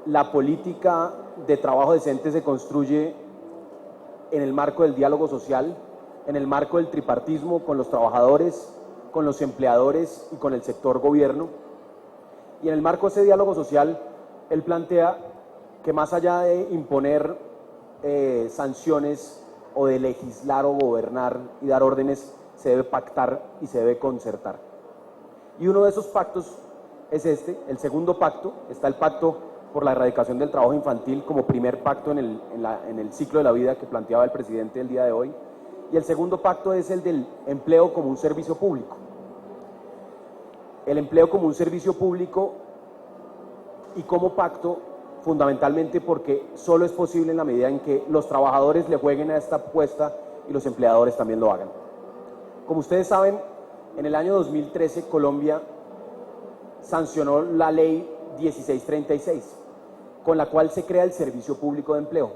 la política de trabajo decente se construye en el marco del diálogo social, en el marco del tripartismo con los trabajadores, con los empleadores y con el sector gobierno. Y en el marco de ese diálogo social, él plantea que más allá de imponer sanciones o de legislar o gobernar y dar órdenes, se debe pactar y se debe concertar. Y uno de esos pactos es este. El segundo pacto, está el pacto por la erradicación del trabajo infantil como primer pacto en el ciclo de la vida que planteaba el presidente el día de hoy. Y el segundo pacto es el del empleo como un servicio público. El empleo como un servicio público y como pacto fundamentalmente porque solo es posible en la medida en que los trabajadores le jueguen a esta apuesta y los empleadores también lo hagan. Como ustedes saben, en el año 2013 Colombia sancionó la ley 1636, con la cual se crea el servicio público de empleo.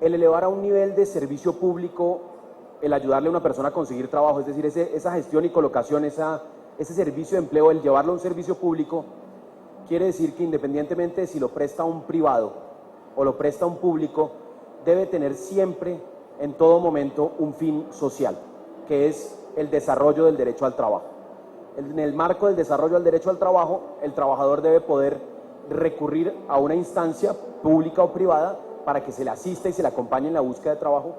El elevar a un nivel de servicio público, el ayudarle a una persona a conseguir trabajo, es decir, esa gestión y colocación, ese servicio de empleo, el llevarlo a un servicio público, quiere decir que independientemente de si lo presta un privado o lo presta un público, debe tener siempre, en todo momento, un fin social, que es el desarrollo del derecho al trabajo. En el marco del desarrollo del derecho al trabajo, el trabajador debe poder recurrir a una instancia pública o privada para que se le asista y se le acompañe en la búsqueda de trabajo,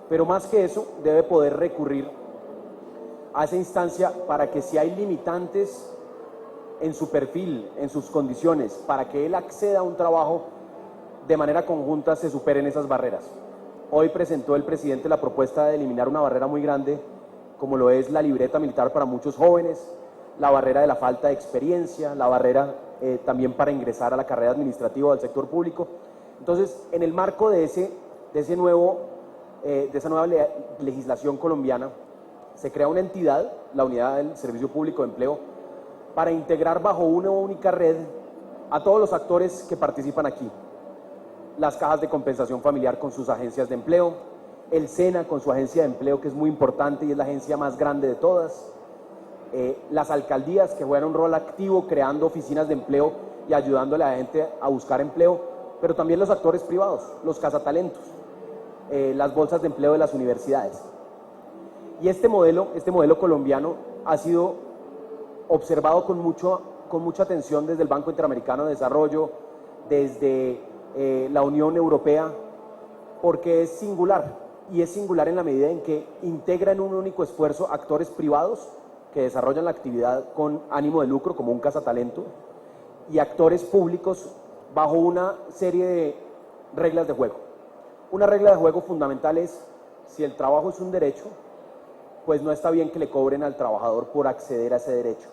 pero más que eso, debe poder recurrir a esa instancia para que si hay limitantes en su perfil, en sus condiciones, para que él acceda a un trabajo, de manera conjunta se superen esas barreras. Hoy presentó el presidente la propuesta de eliminar una barrera muy grande, como lo es la libreta militar para muchos jóvenes, la barrera de la falta de experiencia, la barrera también para ingresar a la carrera administrativa o al sector público. Entonces, en el marco de esa nueva legislación colombiana, se crea una entidad, la Unidad del Servicio Público de Empleo, para integrar bajo una única red a todos los actores que participan aquí. Las cajas de compensación familiar con sus agencias de empleo, el SENA con su agencia de empleo, que es muy importante y es la agencia más grande de todas, las alcaldías que juegan un rol activo creando oficinas de empleo y ayudándole a la gente a buscar empleo, pero también los actores privados, los cazatalentos, las bolsas de empleo de las universidades. Y este modelo colombiano ha sido observado con mucha atención desde el Banco Interamericano de Desarrollo, desde la Unión Europea, porque es singular, y es singular en la medida en que integra en un único esfuerzo actores privados que desarrollan la actividad con ánimo de lucro, como un cazatalento, y actores públicos bajo una serie de reglas de juego. Una regla de juego fundamental es, si el trabajo es un derecho, pues no está bien que le cobren al trabajador por acceder a ese derecho.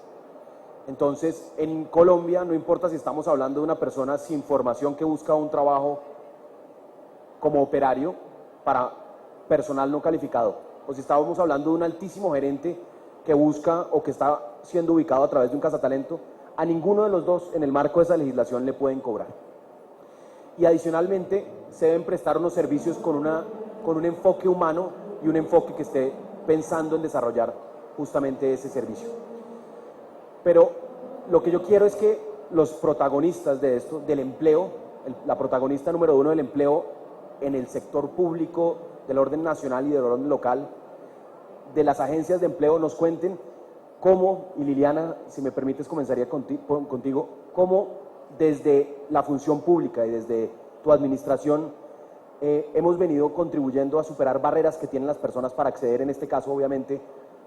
Entonces, en Colombia, no importa si estamos hablando de una persona sin formación que busca un trabajo como operario para personal no calificado, o si estábamos hablando de un altísimo gerente que busca o que está siendo ubicado a través de un cazatalento, a ninguno de los dos en el marco de esa legislación le pueden cobrar. Y adicionalmente se deben prestar unos servicios con un enfoque humano y un enfoque que esté pensando en desarrollar justamente ese servicio. Pero lo que yo quiero es que los protagonistas de esto, del empleo, la protagonista número uno del empleo en el sector público, del orden nacional y del orden local, de las agencias de empleo, nos cuenten cómo, y Liliana, si me permites, comenzaría contigo, cómo desde la función pública y desde tu administración hemos venido contribuyendo a superar barreras que tienen las personas para acceder, en este caso, obviamente,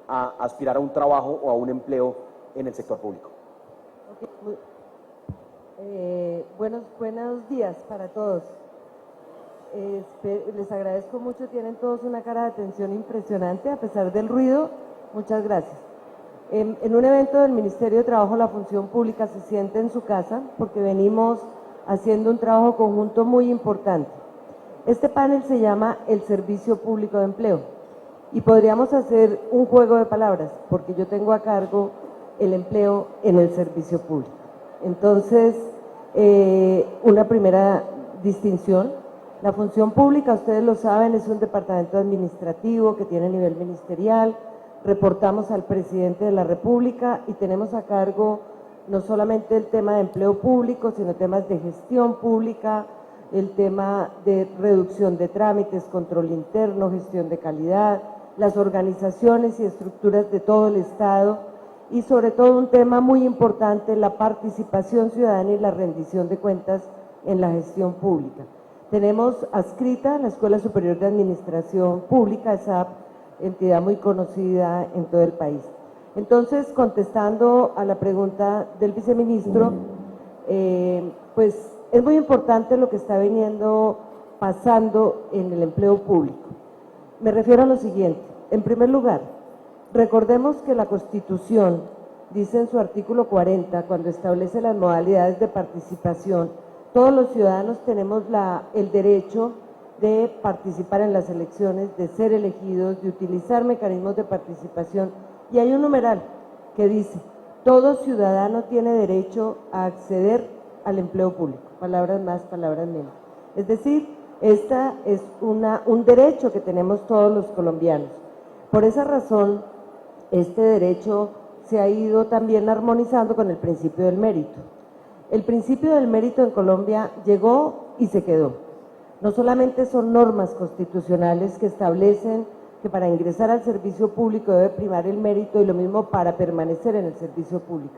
a aspirar a un trabajo o a un empleo en el sector público. Buenos días para todos. Les agradezco mucho, tienen todos una cara de atención impresionante a pesar del ruido. Muchas gracias. En un evento del Ministerio de Trabajo, la función pública se siente en su casa porque venimos haciendo un trabajo conjunto muy importante. Este panel se llama el Servicio Público de Empleo y podríamos hacer un juego de palabras porque yo tengo a cargo el empleo en el servicio público. Entonces, una primera distinción: la función pública, ustedes lo saben, es un departamento administrativo que tiene nivel ministerial, reportamos al presidente de la República y tenemos a cargo no solamente el tema de empleo público, sino temas de gestión pública, el tema de reducción de trámites, control interno, gestión de calidad, las organizaciones y estructuras de todo el Estado y sobre todo un tema muy importante, la participación ciudadana y la rendición de cuentas en la gestión pública. Tenemos adscrita la Escuela Superior de Administración Pública, ESAP, entidad muy conocida en todo el país. Entonces, contestando a la pregunta del viceministro, pues es muy importante lo que está pasando en el empleo público. Me refiero a lo siguiente. En primer lugar, recordemos que la Constitución dice en su artículo 40, cuando establece las modalidades de participación, todos los ciudadanos tenemos el derecho de participar en las elecciones, de ser elegidos, de utilizar mecanismos de participación. Y hay un numeral que dice, todo ciudadano tiene derecho a acceder al empleo público. Palabras más, palabras menos. Es decir, esta es un derecho que tenemos todos los colombianos. Por esa razón, este derecho se ha ido también armonizando con el principio del mérito. El principio del mérito en Colombia llegó y se quedó. No solamente son normas constitucionales que establecen que para ingresar al servicio público debe primar el mérito y lo mismo para permanecer en el servicio público.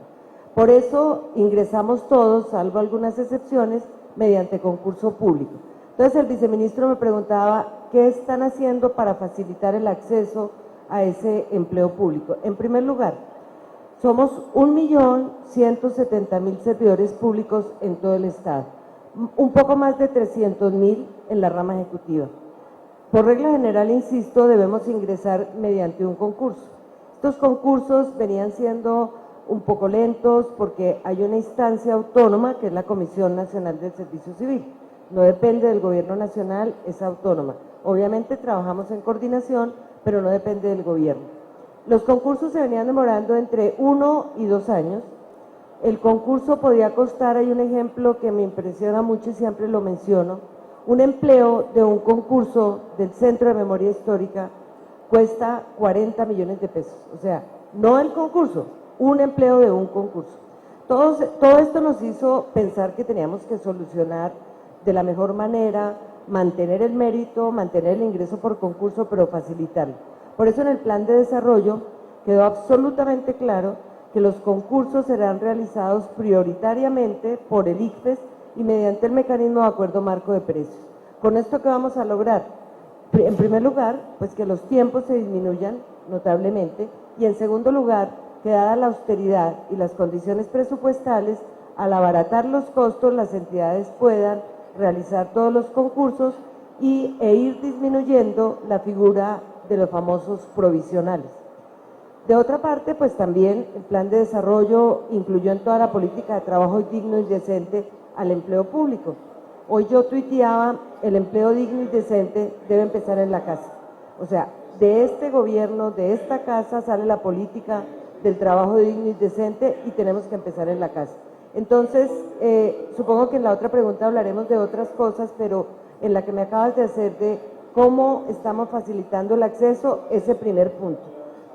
Por eso ingresamos todos, salvo algunas excepciones, mediante concurso público. Entonces el viceministro me preguntaba qué están haciendo para facilitar el acceso a ese empleo público. En primer lugar, somos 1.170.000 servidores públicos en todo el Estado, un poco más de 300.000 en la rama ejecutiva. Por regla general, insisto, debemos ingresar mediante un concurso. Estos concursos venían siendo un poco lentos porque hay una instancia autónoma que es la Comisión Nacional del Servicio Civil. No depende del gobierno nacional, es autónoma. Obviamente trabajamos en coordinación, pero no depende del gobierno. Los concursos se venían demorando entre 1 y 2 años. El concurso podía costar, hay un ejemplo que me impresiona mucho y siempre lo menciono, un empleo de un concurso del Centro de Memoria Histórica cuesta 40 millones de pesos. O sea, no el concurso, un empleo de un concurso. Todo esto nos hizo pensar que teníamos que solucionar de la mejor manera, mantener el mérito, mantener el ingreso por concurso, pero facilitarlo. Por eso en el plan de desarrollo quedó absolutamente claro que los concursos serán realizados prioritariamente por el ICFES y mediante el mecanismo de acuerdo marco de precios. ¿Con esto qué vamos a lograr? En primer lugar, pues que los tiempos se disminuyan notablemente y en segundo lugar, que dada la austeridad y las condiciones presupuestales, al abaratar los costos, las entidades puedan realizar todos los concursos e ir disminuyendo la figura de los famosos provisionales. De otra parte, pues también el plan de desarrollo incluyó en toda la política de trabajo digno y decente al empleo público. Hoy yo tuiteaba, el empleo digno y decente debe empezar en la casa. O sea, de este gobierno, de esta casa sale la política del trabajo digno y decente y tenemos que empezar en la casa. Entonces, supongo que en la otra pregunta hablaremos de otras cosas, pero en la que me acabas de hacer de cómo estamos facilitando el acceso, ese primer punto,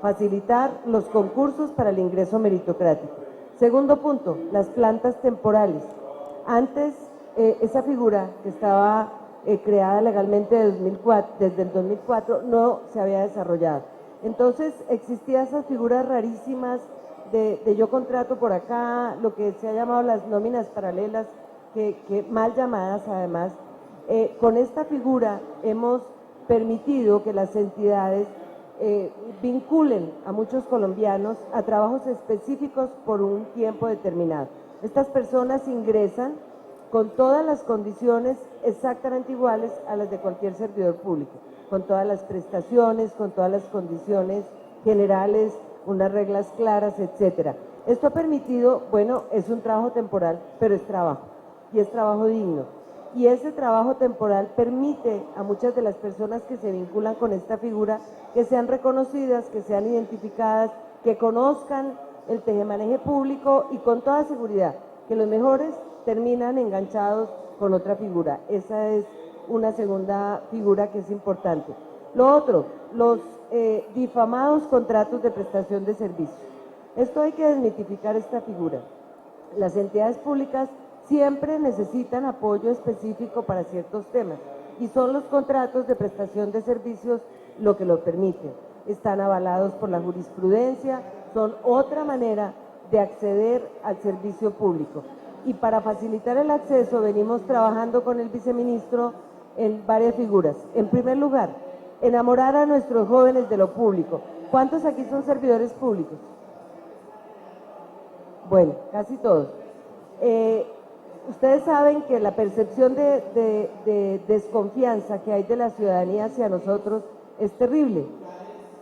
facilitar los concursos para el ingreso meritocrático. Segundo punto, las plantas temporales. Antes, esa figura que estaba creada legalmente desde el 2004 no se había desarrollado. Entonces, existían esas figuras rarísimas de yo contrato por acá, lo que se ha llamado las nóminas paralelas, que mal llamadas además. Con esta figura hemos permitido que las entidades vinculen a muchos colombianos a trabajos específicos por un tiempo determinado. Estas personas ingresan con todas las condiciones exactamente iguales a las de cualquier servidor público, con todas las prestaciones, con todas las condiciones generales, unas reglas claras, etcétera. Esto ha permitido, bueno, es un trabajo temporal, pero es trabajo, y es trabajo digno. Y ese trabajo temporal permite a muchas de las personas que se vinculan con esta figura que sean reconocidas, que sean identificadas, que conozcan el tejemaneje público y con toda seguridad que los mejores terminan enganchados con otra figura. Esa es una segunda figura que es importante. Lo otro, los difamados contratos de prestación de servicios. Esto hay que desmitificar esta figura. Las entidades públicas siempre necesitan apoyo específico para ciertos temas y son los contratos de prestación de servicios lo que lo permiten. Están avalados por la jurisprudencia, son otra manera de acceder al servicio público. Y para facilitar el acceso venimos trabajando con el viceministro en varias figuras. En primer lugar, enamorar a nuestros jóvenes de lo público. ¿Cuántos aquí son servidores públicos? Bueno, casi todos. Ustedes saben que la percepción de desconfianza que hay de la ciudadanía hacia nosotros es terrible.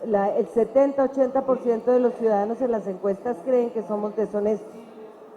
El 70-80% de los ciudadanos en las encuestas creen que somos deshonestos.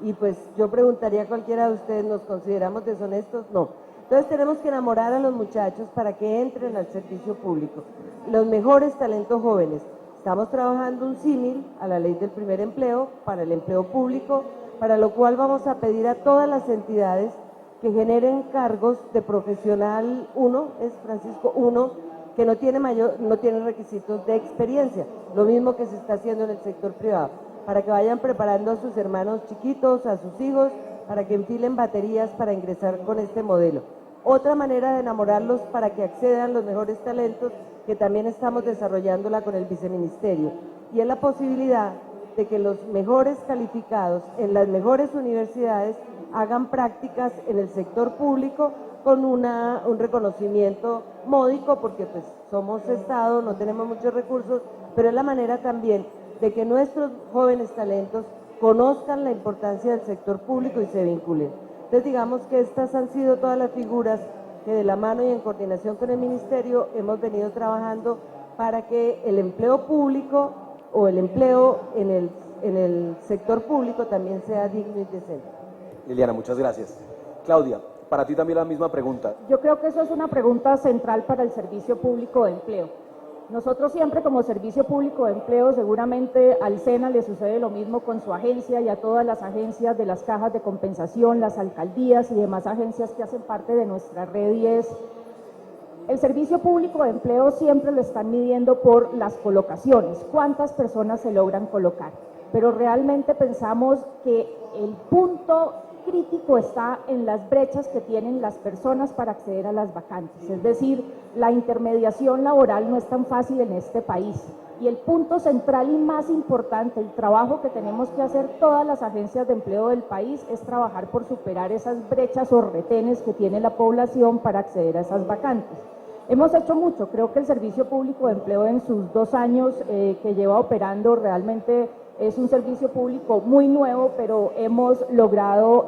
Y pues yo preguntaría a cualquiera de ustedes, ¿nos consideramos deshonestos? No. Entonces tenemos que enamorar a los muchachos para que entren al servicio público. Los mejores talentos jóvenes. Estamos trabajando un símil a la ley del primer empleo para el empleo público, para lo cual vamos a pedir a todas las entidades que generen cargos de profesional 1, es Francisco 1, que no tiene requisitos de experiencia, lo mismo que se está haciendo en el sector privado, para que vayan preparando a sus hermanos chiquitos, a sus hijos, para que enfilen baterías para ingresar con este modelo. Otra manera de enamorarlos para que accedan los mejores talentos, que también estamos desarrollándola con el viceministerio, y es la posibilidad de que los mejores calificados en las mejores universidades hagan prácticas en el sector público con un reconocimiento módico, porque pues somos Estado, no tenemos muchos recursos, pero es la manera también de que nuestros jóvenes talentos conozcan la importancia del sector público y se vinculen. Entonces digamos que estas han sido todas las figuras que de la mano y en coordinación con el Ministerio hemos venido trabajando para que el empleo público o el empleo en el sector público también sea digno y decente. Liliana, muchas gracias. Claudia, para ti también la misma pregunta. Yo creo que eso es una pregunta central para el Servicio Público de Empleo. Nosotros siempre como Servicio Público de Empleo, seguramente al SENA le sucede lo mismo con su agencia y a todas las agencias de las cajas de compensación, las alcaldías y demás agencias que hacen parte de nuestra red, y es el Servicio Público de Empleo siempre lo están midiendo por las colocaciones, cuántas personas se logran colocar, pero realmente pensamos que el punto crítico está en las brechas que tienen las personas para acceder a las vacantes, es decir, la intermediación laboral no es tan fácil en este país, y el punto central y más importante, el trabajo que tenemos que hacer todas las agencias de empleo del país es trabajar por superar esas brechas o retenes que tiene la población para acceder a esas vacantes. Hemos hecho mucho, creo que el Servicio Público de Empleo en sus 2 años que lleva operando realmente es un servicio público muy nuevo, pero hemos logrado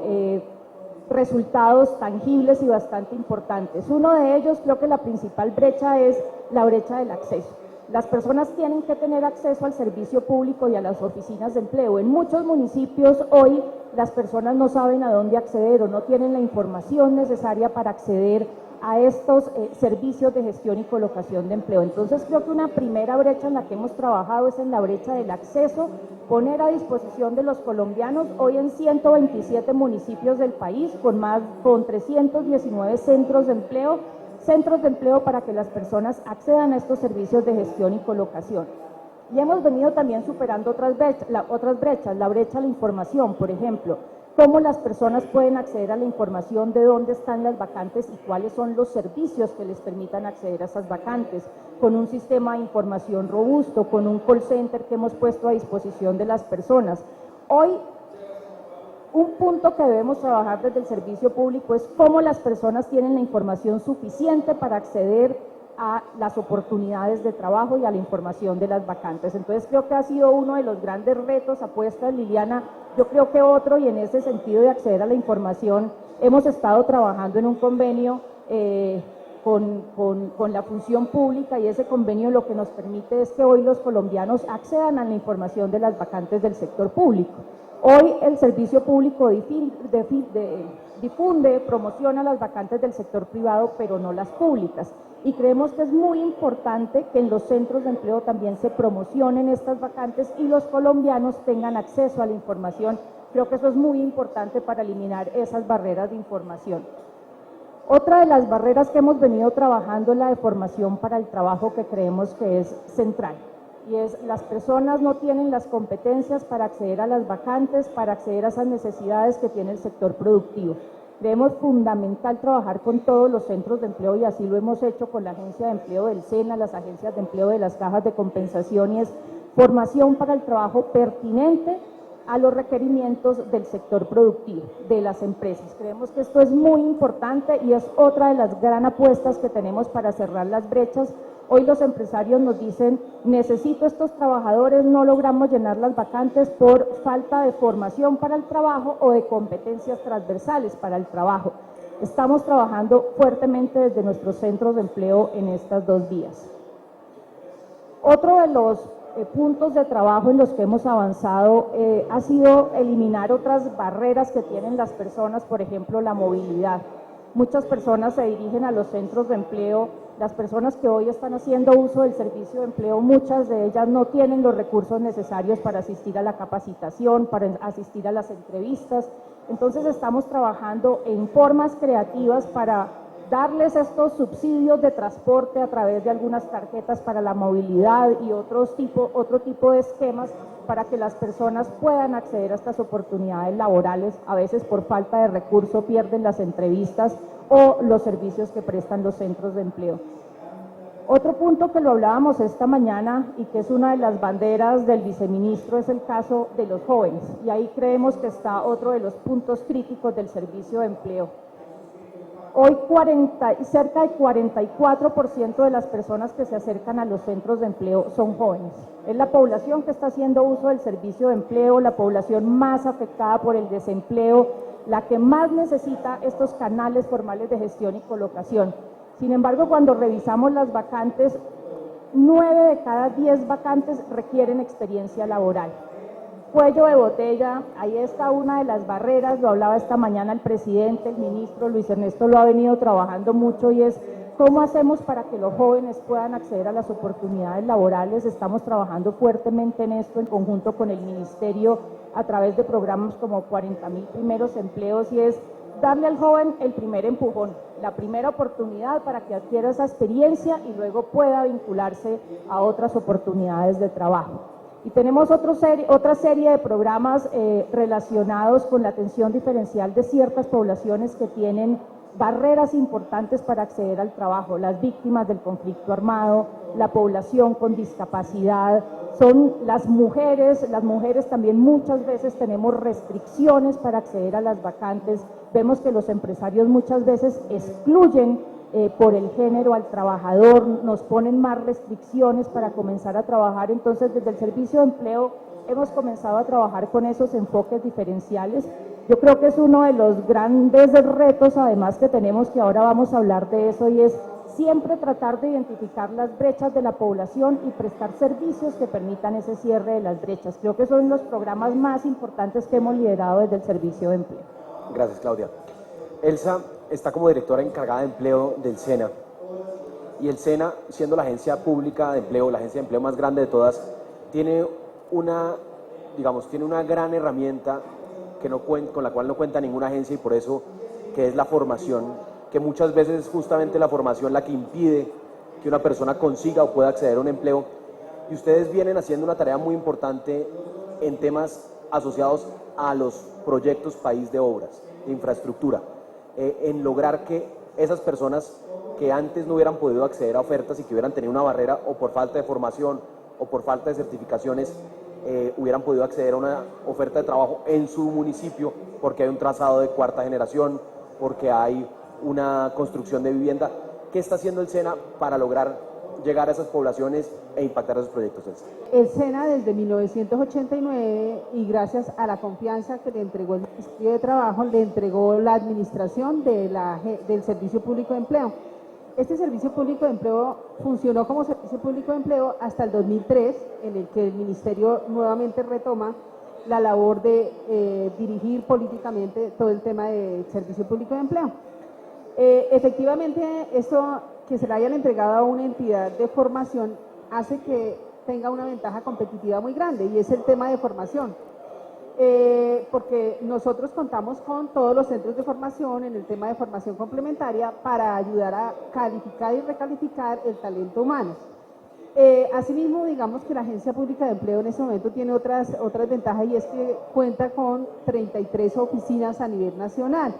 resultados tangibles y bastante importantes. Uno de ellos, creo que la principal brecha es la brecha del acceso. Las personas tienen que tener acceso al servicio público y a las oficinas de empleo. En muchos municipios hoy las personas no saben a dónde acceder o no tienen la información necesaria para acceder a estos servicios de gestión y colocación de empleo. Entonces creo que una primera brecha en la que hemos trabajado es en la brecha del acceso, poner a disposición de los colombianos hoy en 127 municipios del país con 319 centros de empleo para que las personas accedan a estos servicios de gestión y colocación. Y hemos venido también superando otras brechas, la brecha de la información, por ejemplo, cómo las personas pueden acceder a la información de dónde están las vacantes y cuáles son los servicios que les permitan acceder a esas vacantes, con un sistema de información robusto, con un call center que hemos puesto a disposición de las personas. Hoy, un punto que debemos trabajar desde el servicio público es cómo las personas tienen la información suficiente para acceder a las oportunidades de trabajo y a la información de las vacantes. Entonces creo que ha sido uno de los grandes retos, apuestas Liliana, yo creo que otro, y en ese sentido de acceder a la información, hemos estado trabajando en un convenio con la función pública, y ese convenio lo que nos permite es que hoy los colombianos accedan a la información de las vacantes del sector público. Hoy el servicio público difunde, promociona las vacantes del sector privado, pero no las públicas. Y creemos que es muy importante que en los centros de empleo también se promocionen estas vacantes y los colombianos tengan acceso a la información. Creo que eso es muy importante para eliminar esas barreras de información. Otra de las barreras que hemos venido trabajando es la de formación para el trabajo, que creemos que es central. y es las personas no tienen las competencias para acceder a las vacantes, para acceder a esas necesidades que tiene el sector productivo. Creemos fundamental trabajar con todos los centros de empleo y así lo hemos hecho con la Agencia de Empleo del SENA, las agencias de empleo de las cajas de compensación, y es formación para el trabajo pertinente a los requerimientos del sector productivo, de las empresas. Creemos que esto es muy importante y es otra de las gran apuestas que tenemos para cerrar las brechas. Hoy los empresarios nos dicen, necesito estos trabajadores, no logramos llenar las vacantes por falta de formación para el trabajo o de competencias transversales para el trabajo. Estamos trabajando fuertemente desde nuestros centros de empleo en estas 2 vías. Otro de los puntos de trabajo en los que hemos avanzado ha sido eliminar otras barreras que tienen las personas, por ejemplo, la movilidad. Muchas personas se dirigen a los centros de empleo, las personas que hoy están haciendo uso del servicio de empleo, muchas de ellas no tienen los recursos necesarios para asistir a la capacitación, para asistir a las entrevistas. Entonces estamos trabajando en formas creativas para darles estos subsidios de transporte a través de algunas tarjetas para la movilidad y otro tipo de esquemas para que las personas puedan acceder a estas oportunidades laborales. A veces por falta de recursos pierden las entrevistas o los servicios que prestan los centros de empleo. Otro punto que lo hablábamos esta mañana y que es una de las banderas del viceministro es el caso de los jóvenes, y ahí creemos que está otro de los puntos críticos del servicio de empleo. Hoy cerca del 44% de las personas que se acercan a los centros de empleo son jóvenes. Es la población que está haciendo uso del servicio de empleo, la población más afectada por el desempleo, la que más necesita estos canales formales de gestión y colocación. Sin embargo, cuando revisamos las vacantes, 9 de cada 10 vacantes requieren experiencia laboral. Cuello de botella, ahí está una de las barreras, lo hablaba esta mañana el presidente, el ministro Luis Ernesto lo ha venido trabajando mucho, y es cómo hacemos para que los jóvenes puedan acceder a las oportunidades laborales. Estamos trabajando fuertemente en esto en conjunto con el ministerio a través de programas como 40.000 primeros empleos, y es darle al joven el primer empujón, la primera oportunidad para que adquiera esa experiencia y luego pueda vincularse a otras oportunidades de trabajo. Y tenemos otra serie de programas relacionados con la atención diferencial de ciertas poblaciones que tienen barreras importantes para acceder al trabajo, las víctimas del conflicto armado, la población con discapacidad, son las mujeres también muchas veces tenemos restricciones para acceder a las vacantes. Vemos que los empresarios muchas veces excluyen por el género al trabajador, nos ponen más restricciones para comenzar a trabajar. Entonces, desde el servicio de empleo hemos comenzado a trabajar con esos enfoques diferenciales. Yo creo que es uno de los grandes retos, además, que tenemos, que ahora vamos a hablar de eso, y es siempre tratar de identificar las brechas de la población y prestar servicios que permitan ese cierre de las brechas. Creo que son los programas más importantes que hemos liderado desde el servicio de empleo. Gracias, Claudia. Elsa está como directora encargada de empleo del SENA, y el SENA, siendo la agencia pública de empleo, la agencia de empleo más grande de todas, tiene una gran herramienta con la cual no cuenta ninguna agencia, y por eso, que es la formación, que muchas veces es justamente la formación la que impide que una persona consiga o pueda acceder a un empleo. Y ustedes vienen haciendo una tarea muy importante en temas asociados a los proyectos país de obras, de infraestructura, en lograr que esas personas que antes no hubieran podido acceder a ofertas y que hubieran tenido una barrera o por falta de formación o por falta de certificaciones, hubieran podido acceder a una oferta de trabajo en su municipio, porque hay un trazado de cuarta generación, porque hay una construcción de vivienda. ¿Qué está haciendo el SENA para lograr llegar a esas poblaciones e impactar esos proyectos, Elsa? El SENA desde 1989, y gracias a la confianza que le entregó el Ministerio de Trabajo, le entregó la administración del Servicio Público de Empleo. Este Servicio Público de Empleo funcionó como Servicio Público de Empleo hasta el 2003, en el que el Ministerio nuevamente retoma la labor de dirigir políticamente todo el tema del Servicio Público de Empleo. Efectivamente, esto que se le hayan entregado a una entidad de formación hace que tenga una ventaja competitiva muy grande, y es el tema de formación. Porque nosotros contamos con todos los centros de formación en el tema de formación complementaria para ayudar a calificar y recalificar el talento humano. Asimismo, digamos que la Agencia Pública de Empleo en este momento tiene otras ventajas, y es que cuenta con 33 oficinas a nivel nacional.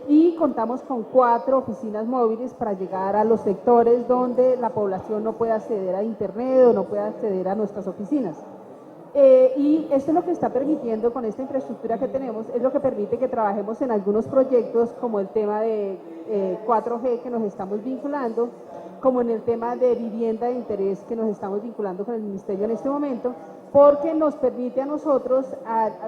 Y contamos con 4 oficinas móviles para llegar a los sectores donde la población no puede acceder a internet o no puede acceder a nuestras oficinas. Y esto es lo que está permitiendo, con esta infraestructura que tenemos, es lo que permite que trabajemos en algunos proyectos, como el tema de 4G que nos estamos vinculando, como en el tema de vivienda de interés que nos estamos vinculando con el Ministerio en este momento, porque nos permite a nosotros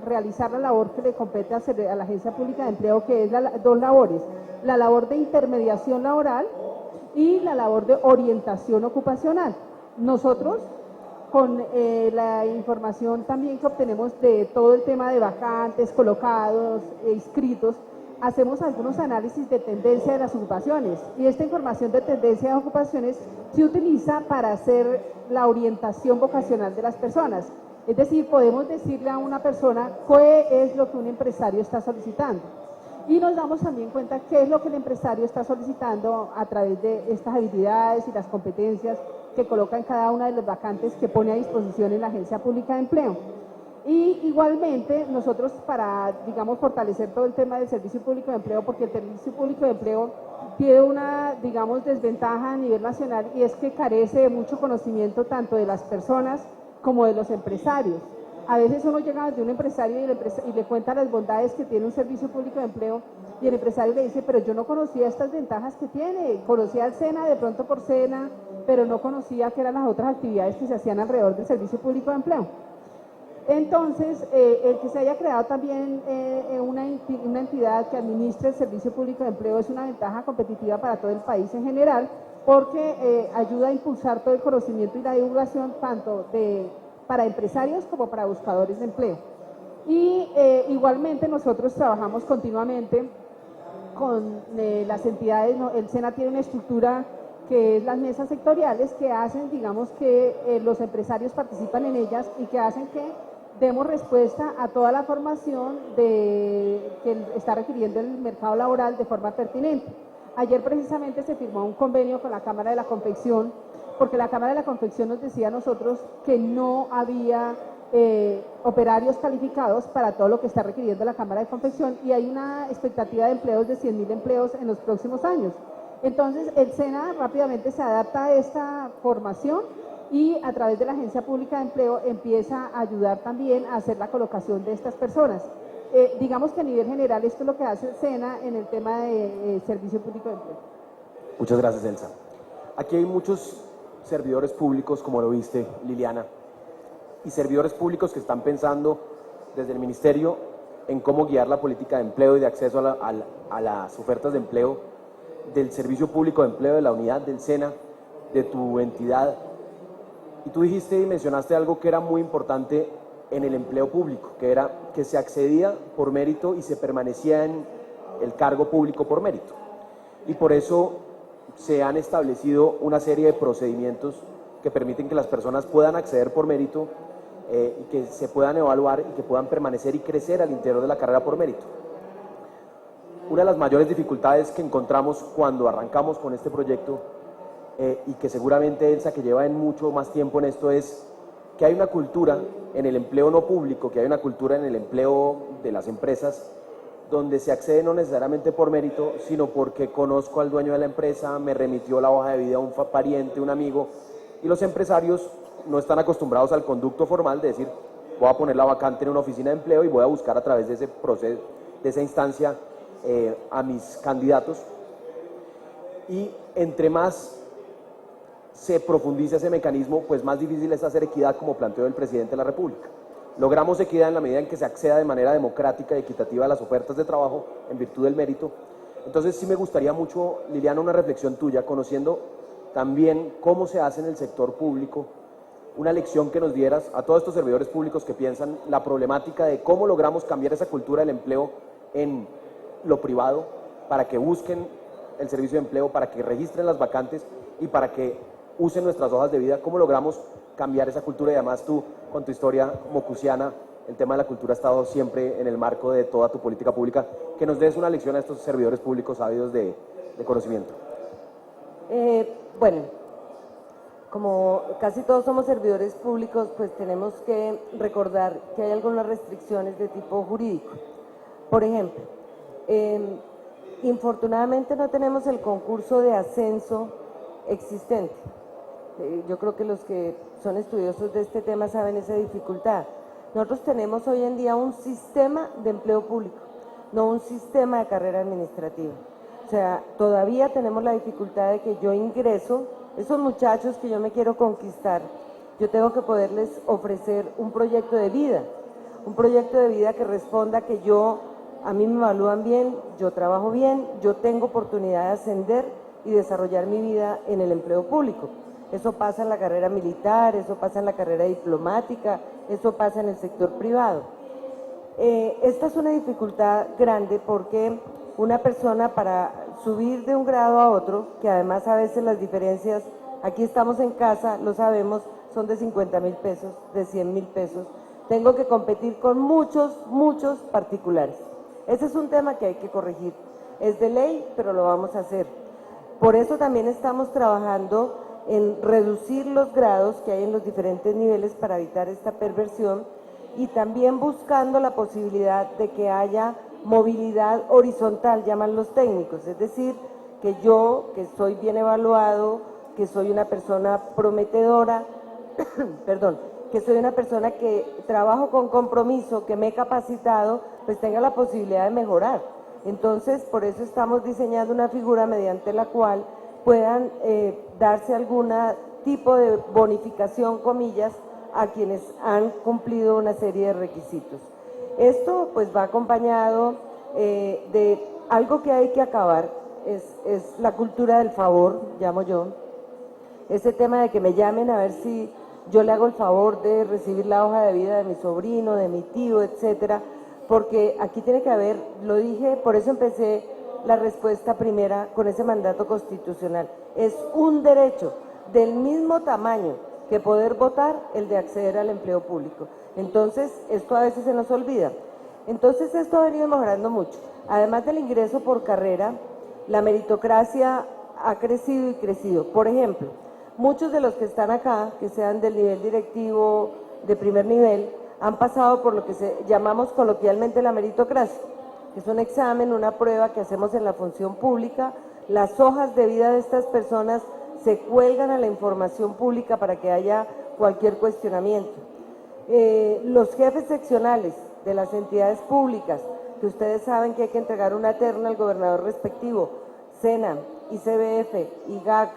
realizar la labor que le compete a la Agencia Pública de Empleo, que es dos labores: la labor de intermediación laboral y la labor de orientación ocupacional. Nosotros, con la información también que obtenemos de todo el tema de vacantes, colocados, inscritos, hacemos algunos análisis de tendencia de las ocupaciones, y esta información de tendencia de ocupaciones se utiliza para hacer la orientación vocacional de las personas. Es decir, podemos decirle a una persona qué es lo que un empresario está solicitando, y nos damos también cuenta qué es lo que el empresario está solicitando a través de estas habilidades y las competencias que coloca en cada una de las vacantes que pone a disposición en la Agencia Pública de Empleo. Y igualmente nosotros, para, digamos, fortalecer todo el tema del Servicio Público de Empleo, porque el Servicio Público de Empleo tiene una, digamos, desventaja a nivel nacional, y es que carece de mucho conocimiento tanto de las personas como de los empresarios. A veces uno llega de un empresario y le cuenta las bondades que tiene un Servicio Público de Empleo, y el empresario le dice: pero yo no conocía estas ventajas que tiene, conocía el SENA de pronto por SENA, pero no conocía que eran las otras actividades que se hacían alrededor del Servicio Público de Empleo. Entonces, el que se haya creado también una entidad que administre el Servicio Público de Empleo es una ventaja competitiva para todo el país en general, porque ayuda a impulsar todo el conocimiento y la divulgación tanto para empresarios como para buscadores de empleo. Y igualmente nosotros trabajamos continuamente con las entidades. El SENA tiene una estructura que es las mesas sectoriales, que hacen, digamos, que los empresarios participan en ellas y que hacen que demos respuesta a toda la formación que está requiriendo el mercado laboral de forma pertinente. Ayer precisamente se firmó un convenio con la Cámara de la Confección, porque la Cámara de la Confección nos decía a nosotros que no había operarios calificados para todo lo que está requiriendo la Cámara de Confección, y hay una expectativa de empleos de 100.000 empleos en los próximos años. Entonces, el SENA rápidamente se adapta a esta formación, y a través de la Agencia Pública de Empleo empieza a ayudar también a hacer la colocación de estas personas. Digamos que a nivel general esto es lo que hace el SENA en el tema de Servicio Público de Empleo. Muchas gracias, Elsa. Aquí hay muchos servidores públicos, como lo viste, Liliana, y servidores públicos que están pensando desde el Ministerio en cómo guiar la política de empleo y de acceso a las ofertas de empleo del Servicio Público de Empleo, de la unidad del SENA, de tu entidad. Y tú dijiste y mencionaste algo que era muy importante en el empleo público, que era que se accedía por mérito y se permanecía en el cargo público por mérito. Y por eso se han establecido una serie de procedimientos que permiten que las personas puedan acceder por mérito y que se puedan evaluar y que puedan permanecer y crecer al interior de la carrera por mérito. Una de las mayores dificultades que encontramos cuando arrancamos con este proyecto, y que seguramente Elsa, que lleva mucho más tiempo en esto, es que hay una cultura en el empleo no público, que hay una cultura en el empleo de las empresas, donde se accede no necesariamente por mérito, sino porque conozco al dueño de la empresa, me remitió la hoja de vida a un pariente, un amigo, y los empresarios no están acostumbrados al conducto formal de decir: voy a poner la vacante en una oficina de empleo y voy a buscar a través de ese proceso, de esa instancia, a mis candidatos. Y entre más se profundiza ese mecanismo, pues más difícil es hacer equidad, como planteó el presidente de la República. Logramos equidad en la medida en que se acceda de manera democrática y equitativa a las ofertas de trabajo en virtud del mérito. Entonces sí me gustaría mucho, Liliana, una reflexión tuya, conociendo también cómo se hace en el sector público, una lección que nos dieras a todos estos servidores públicos que piensan la problemática de cómo logramos cambiar esa cultura del empleo en lo privado, para que busquen el servicio de empleo, para que registren las vacantes y para que usen nuestras hojas de vida. ¿Cómo logramos cambiar esa cultura? Y además tú, con tu historia mocusiana, el tema de la cultura ha estado siempre en el marco de toda tu política pública. Que nos des una lección a estos servidores públicos ávidos de conocimiento. Bueno, como casi todos somos servidores públicos, pues tenemos que recordar que hay algunas restricciones de tipo jurídico. Por ejemplo, infortunadamente no tenemos el concurso de ascenso existente. Yo creo que los que son estudiosos de este tema saben esa dificultad. Nosotros tenemos hoy en día un sistema de empleo público, no un sistema de carrera administrativa. O sea, todavía tenemos la dificultad de que yo ingreso, esos muchachos que yo me quiero conquistar, yo tengo que poderles ofrecer un proyecto de vida que responda a que a mí me evalúan bien, yo trabajo bien, yo tengo oportunidad de ascender y desarrollar mi vida en el empleo público. Eso pasa en la carrera militar, eso pasa en la carrera diplomática, eso pasa en el sector privado. Esta es una dificultad grande porque una persona para subir de un grado a otro, que además a veces las diferencias, aquí estamos en casa, lo sabemos, son de 50.000 pesos, de 100.000 pesos, tengo que competir con muchos particulares. Ese es un tema que hay que corregir. Es de ley, pero lo vamos a hacer. Por eso también estamos trabajando en reducir los grados que hay en los diferentes niveles para evitar esta perversión y también buscando la posibilidad de que haya movilidad horizontal, llaman los técnicos, es decir, que yo, que soy bien evaluado, que soy una persona prometedora, perdón, que soy una persona que trabajo con compromiso, que me he capacitado, pues tenga la posibilidad de mejorar. Entonces, por eso estamos diseñando una figura mediante la cual puedan darse algún tipo de bonificación, comillas, a quienes han cumplido una serie de requisitos. Esto pues va acompañado de algo que hay que acabar, es la cultura del favor, llamo yo, ese tema de que me llamen a ver si yo le hago el favor de recibir la hoja de vida de mi sobrino, de mi tío, etcétera, porque aquí tiene que haber, lo dije, por eso empecé la respuesta primera con ese mandato constitucional. Es un derecho del mismo tamaño que poder votar el de acceder al empleo público. Entonces, esto a veces se nos olvida. Entonces, esto ha venido mejorando mucho. Además del ingreso por carrera, la meritocracia ha crecido y crecido. Por ejemplo, muchos de los que están acá, que sean del nivel directivo de primer nivel, han pasado por lo que llamamos coloquialmente la meritocracia, que es un examen, una prueba que hacemos en la función pública. Las hojas de vida de estas personas se cuelgan a la información pública para que haya cualquier cuestionamiento. Los jefes seccionales de las entidades públicas, que ustedes saben que hay que entregar una terna al gobernador respectivo, SENA, ICBF, IGAC,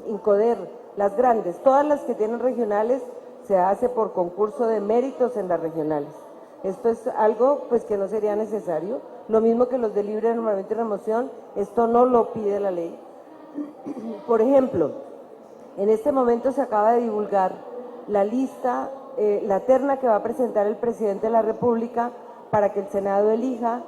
INCODER, las grandes, todas las que tienen regionales, se hace por concurso de méritos en las regionales. Esto es algo pues que no sería necesario, lo mismo que los de libre nombramiento y remoción, esto no lo pide la ley. Por ejemplo, en este momento se acaba de divulgar la lista, la terna que va a presentar el presidente de la República para que el Senado elija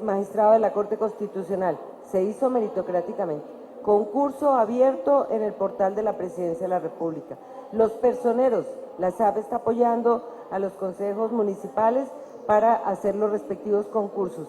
magistrado de la Corte Constitucional. Se hizo meritocráticamente. Concurso abierto en el portal de la Presidencia de la República. Los personeros, la SAP está apoyando a los consejos municipales para hacer los respectivos concursos.